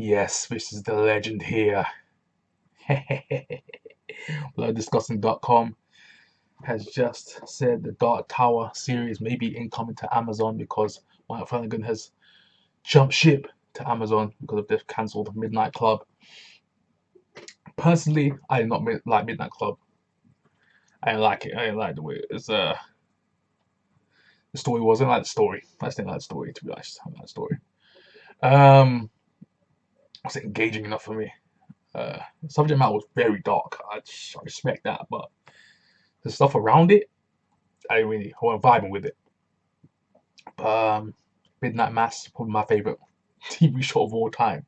Yes, this is the legend here. BloodDiscussing.com has just said the Dark Tower series may be incoming to Amazon because Mike Flanagan has jumped ship to Amazon because of this cancelled Midnight Club. Personally, I did not like Midnight Club. I didn't like it. I didn't like the way the story wasn't like the story. I just didn't like the story, to be honest. I didn't like the story. It wasn't engaging enough for me. The subject matter was very dark. I respect that, but the stuff around it, I wasn't vibing with it. Midnight Mass, probably my favorite TV show of all time.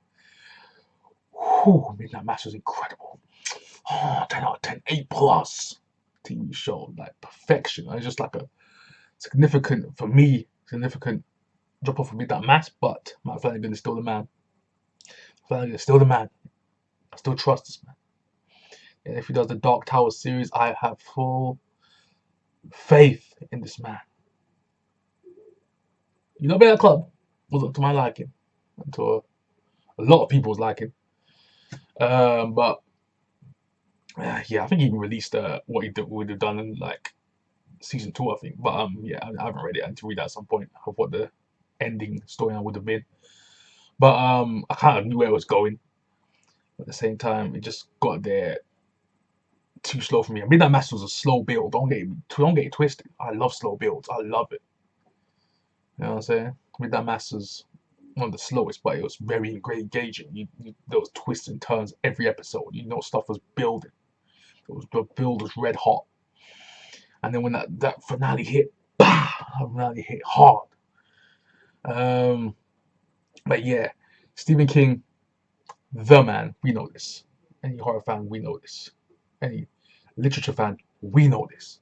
Whew, Midnight Mass was incredible. Oh, 10 out of 10, A plus TV show, like perfection. It's just like a significant, for me, significant drop off of Midnight Mass, but Matt Flanagan is still the man. Flanagan is still the man. I still trust this man. And if he does the Dark Tower series, I have full faith in this man. You know, Better Club wasn't to my liking, and to a lot of people's liking. But yeah, I think he even released what he would have done in like season 2, I think. But yeah, I haven't read it. I need to read that at some point of what the ending storyline would have been. But I kind of knew where it was going. At the same time, it just got there too slow for me. Midnight Mass was a slow build. Don't get it twisted. I love slow builds. I love it. You know what I'm saying? Midnight Mass was one of the slowest, but it was very engaging. There was twists and turns every episode. You know, stuff was building. The build was red hot. And then when that finale hit, bah! That finale hit hard. But yeah, Stephen King, the man. We know this. Any horror fan, we know this. Any literature fan, we know this.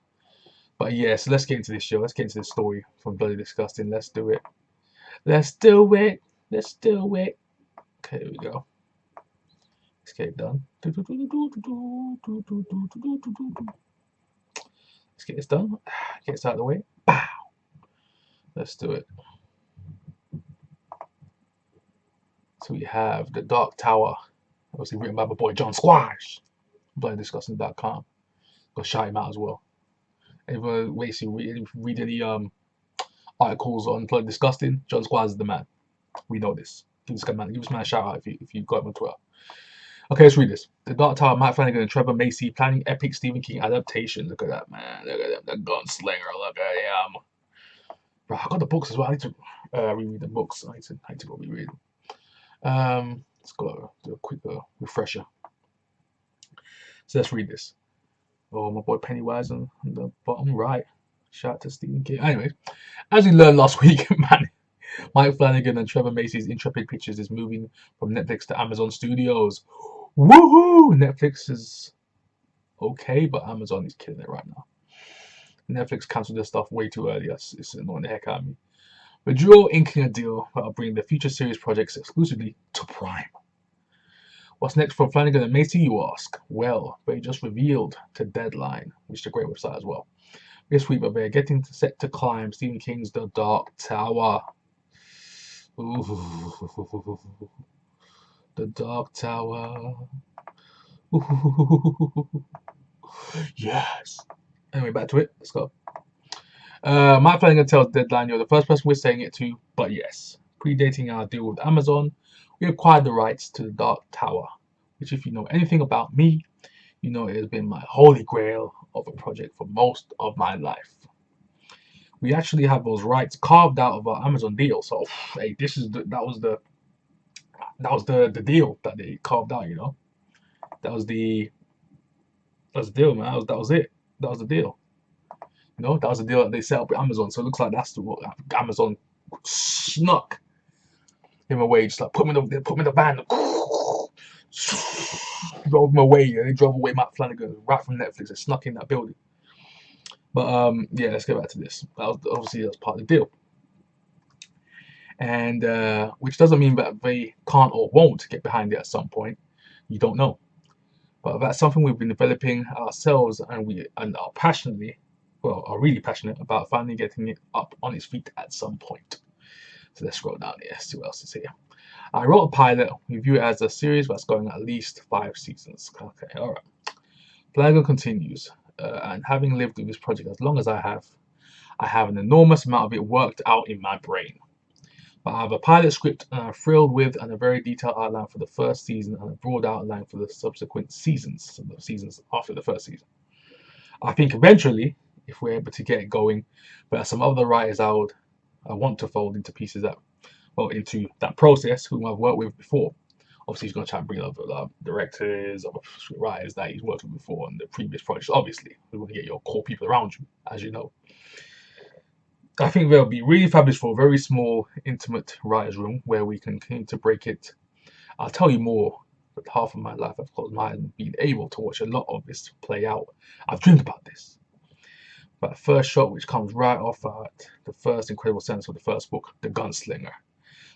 But yeah, so let's get into this show. Let's get into this story from Bloody Disgusting. Let's do it. Let's do it. Let's do it. Okay, here we go. Let's get it done. Let's get this done. Get this out of the way. Bow. Let's do it. So we have The Dark Tower. Obviously written by my boy John Squires. BloodDisgusting.com. Go shout him out as well. Anyone wait to read any articles on Blood Disgusting, John Squires is the man. We know this. Give this man a shout out if you got him on Twitter. Okay, let's read this. The Dark Tower, Mike Flanagan and Trevor Macy planning epic Stephen King adaptation. Look at that, man. Look at that gunslinger. Look at him. Bro, I got the books as well. I need to reread the books. I need to go reread them. Let's go do a quick refresher. So let's read this. Oh, my boy Pennywise on the bottom right. Shout out to Stephen King. Anyway, as we learned last week, man, Mike Flanagan and Trevor Macy's Intrepid Pictures is moving from Netflix to Amazon Studios. Woohoo! Netflix is okay, but Amazon is killing it right now. Netflix cancelled their stuff way too early. It's annoying the heck out of me. The duo inking a deal that will bring their future series projects exclusively to Prime. What's next for Flanagan and Macy, you ask? Well, they just revealed to Deadline, which is a great website as well. This week, they're getting set to climb Stephen King's The Dark Tower. Ooh, The Dark Tower. Ooh, yes. Anyway, back to it. Let's go. Mike Flanagan tells Deadline, you're the first person we're saying it to, but yes. Predating our deal with Amazon, we acquired the rights to The Dark Tower, which if you know anything about me, you know it has been my holy grail of a project for most of my life. We actually have those rights carved out of our Amazon deal. So, hey, that was the deal that they carved out. You know, that was the deal, man. That was it. That was the deal. You know, that was the deal that they set up with Amazon. So it looks like that's what Amazon snuck him away. Just like put him in the van. Drove him away. They drove away Matt Flanagan right from Netflix. They snuck in that building. But yeah, let's get back to this. Obviously that's part of the deal, and which doesn't mean that they can't or won't get behind it at some point. You don't know, but that's something we've been developing ourselves, and we are really passionate about finally getting it up on its feet at some point. So let's scroll down here, see what else is here. I wrote a pilot. We view it as a series that's going at least 5 seasons. Okay, all right. Flanagan continues, and having lived with this project as long as I have an enormous amount of it worked out in my brain. But I have a pilot script and I'm thrilled with and a very detailed outline for the first season and a broad outline for the subsequent seasons, so the seasons after the first season. I think eventually, if we're able to get it going, there are some other writers I want to fold into pieces into that process whom I've worked with before. Obviously, he's going to try and bring up directors, other writers that he's worked with before in the previous projects. Obviously, we want to get your core people around you, as you know. I think they'll be really fabulous for a very small, intimate writer's room where we can continue to break it. I'll tell you more, but half of my life I've closed my eyes and been able to watch a lot of this play out. I've dreamed about this. But the first shot, which comes right off at the first incredible sentence of the first book, The Gunslinger.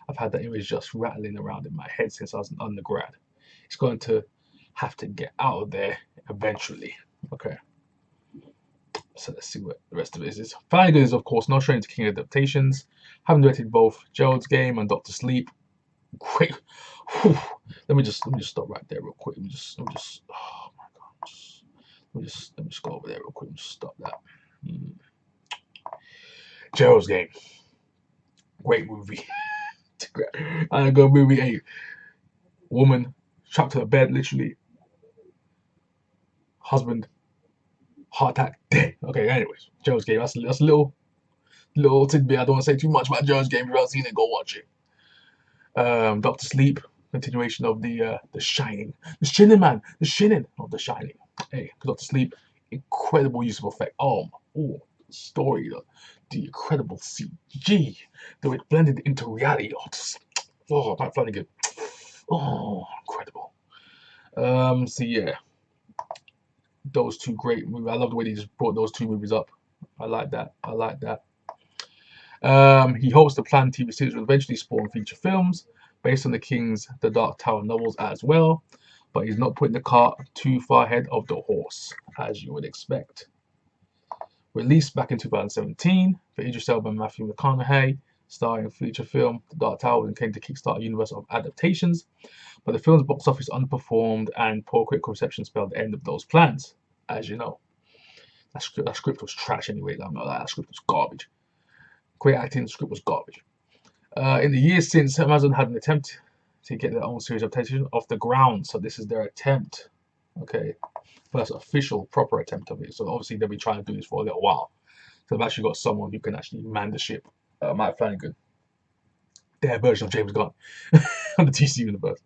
I've had that image just rattling around in my head since I was an undergrad. It's going to have to get out of there eventually. Okay. So let's see what the rest of it is. Flanagan is, of course, no stranger to King adaptations. Having directed both Gerald's Game and Doctor Sleep. Great. Whew. Let me just stop right there real quick. Let me just oh my god. Let me just go over there real quick and just stop that. Gerald's Game. Great movie. And a good movie. Hey, woman trapped to the bed, literally. Husband, heart attack, dead. Okay, anyways, Gerald's Game. That's a little tidbit. I don't want to say too much about Gerald's Game. If you haven't seen it, go watch it. Doctor Sleep, continuation of the Shining. The Shining of the Shining. Hey, Doctor Sleep, incredible use of effect. Oh, story, the incredible CG, though it blended into reality. Matt Flanagan. Oh, incredible. So yeah, those two great movies. I love the way they just brought those two movies up. I like that. He hopes the planned TV series will eventually spawn feature films based on the King's The Dark Tower novels as well, but he's not putting the cart too far ahead of the horse, as you would expect. Released back in 2017 for Idris Elba and Matthew McConaughey, starring feature film The Dark Tower and came to kickstart a universe of adaptations, but the film's box office underperformed and poor critical reception spelled the end of those plans, as you know. That script was trash anyway. I'm not like that script was garbage. Great acting, the script was garbage. In the years since, Amazon had an attempt to get their own series of adaptation off the ground, so this is their attempt. Okay, first official proper attempt of it. So obviously they've been trying to do this for a little while. So they've actually got someone who can actually man the ship. Matt Flanagan, their version of James Gunn on the DC universe.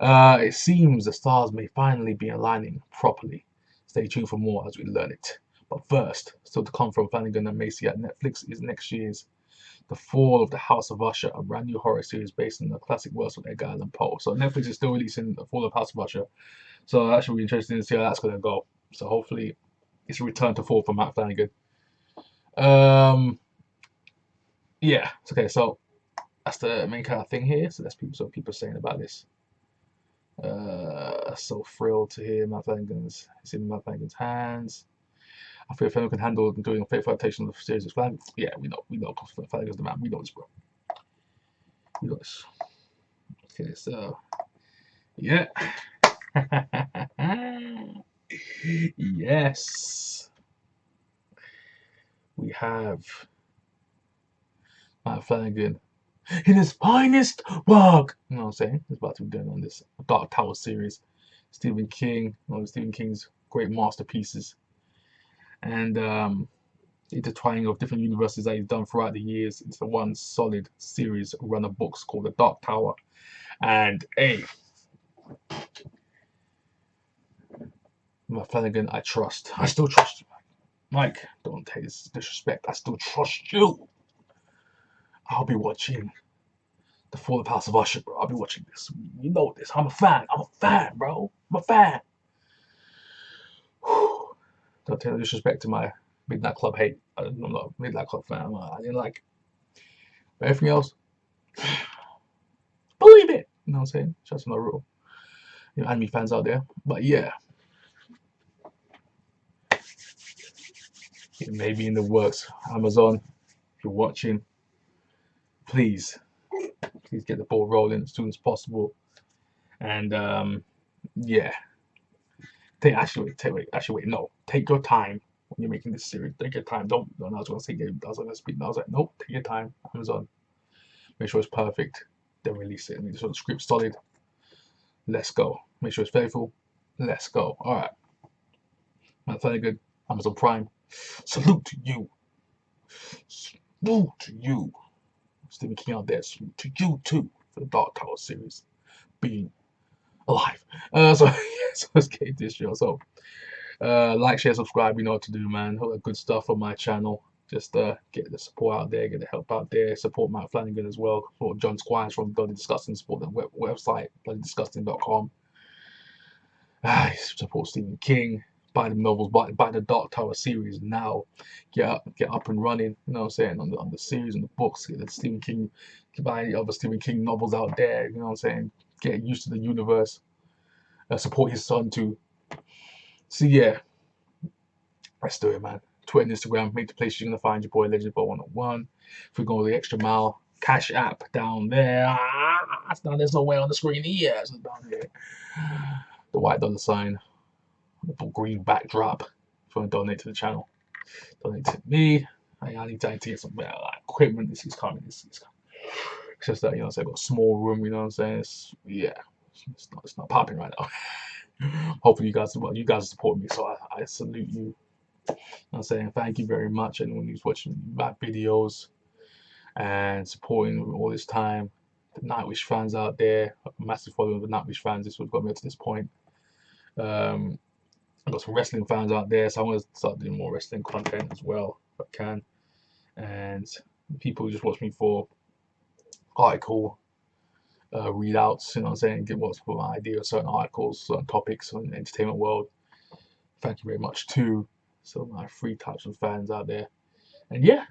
It seems the stars may finally be aligning properly. Stay tuned for more as we learn it. But first, still to come from Flanagan and Macy at Netflix is next year's The Fall of the House of Usher, a brand new horror series based on the classic works of Edgar Allan Poe. So Netflix is still releasing The Fall of the House of Usher. So that should be interesting to see how that's going to go. So hopefully it's a return to form for Matt Flanagan. Yeah, okay, so that's the main kind of thing here. So that's people saying about this. So thrilled to hear it's in Matt Flanagan's hands. I feel Flanagan can handle doing a faithful adaptation of the series of Flanagan. Yeah, we know Flanagan's the man. We know this, bro. We know this. Okay, so yeah. Yes. We have Matt Flanagan in his finest work. You know what I'm saying? It's about to be going on this Dark Tower series. Stephen King, one of Stephen King's great masterpieces. And intertwining of different universes that he's done throughout the years into one solid series run of books called The Dark Tower. And hey, Matt Flanagan, I still trust you, Mike. Don't take this disrespect. I still trust you. I'll be watching The Fall of House of Usher, bro. I'll be watching this. You know this. I'm a fan, bro. I'm a fan. Whew. Don't take no disrespect to my Midnight Club hate. I'm not a Midnight Club fan. I didn't like it. But everything else, believe it. You know what I'm saying? Just no rule. You know, anime fans out there. But yeah. It may be in the works. Amazon, if you're watching, please get the ball rolling as soon as possible. And yeah, wait, no, take your time when you're making this series. Take your time. Don't. I was gonna say, I was gonna speak. I was like, nope, take your time. Amazon, make sure it's perfect. Then release it. Make sure the script's solid. Let's go. Make sure it's faithful. Let's go. All right. Matt Flanagan, Amazon Prime. Salute to you. Salute to you. Stephen King out there. Salute to you too for the Dark Tower series being alive. So let's get into this show. So like, share, subscribe. You know what to do, man. All that good stuff on my channel. Just get the support out there, get the help out there. Support Matt Flanagan as well. Support John Squires from Bloody Disgusting. Support the website bloodydisgusting.com. Support Stephen King. Buy the novels. Buy the Dark Tower series now. Get up and running. You know what I'm saying, on the series and the books. Get the Stephen King. Buy other Stephen King novels out there. You know what I'm saying. Get used to the universe. Support his son too. So yeah, let's do it, man. Twitter and Instagram, make the places you're gonna find your boy LegendBoy101. If we go the extra mile, Cash App down there. It's down there somewhere on the screen here. It's down there. The white dollar sign, the green backdrop. If you want to donate to the channel, donate to me. I need to get some equipment. This is coming. It's just that, you know, I've got a small room. You know what I'm saying? It's not popping right now. Hopefully you guys support me, so I salute you. I'm saying thank you very much, anyone who's watching my videos and supporting all this time. The Nightwish fans out there, a massive following of the Nightwish fans. This would got me up to this point. I've got some wrestling fans out there, so I'm gonna start doing more wrestling content as well if I can. And people who just watch me for article readouts, you know what I'm saying, get what's for my idea of certain articles, certain topics on the entertainment world. Thank you very much too. So my 3 types of fans out there. And yeah,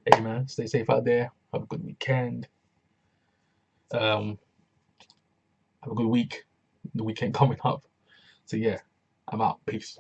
hey man, stay safe out there. Have a good weekend. Have a good week. The weekend coming up. So yeah, I'm out. Peace.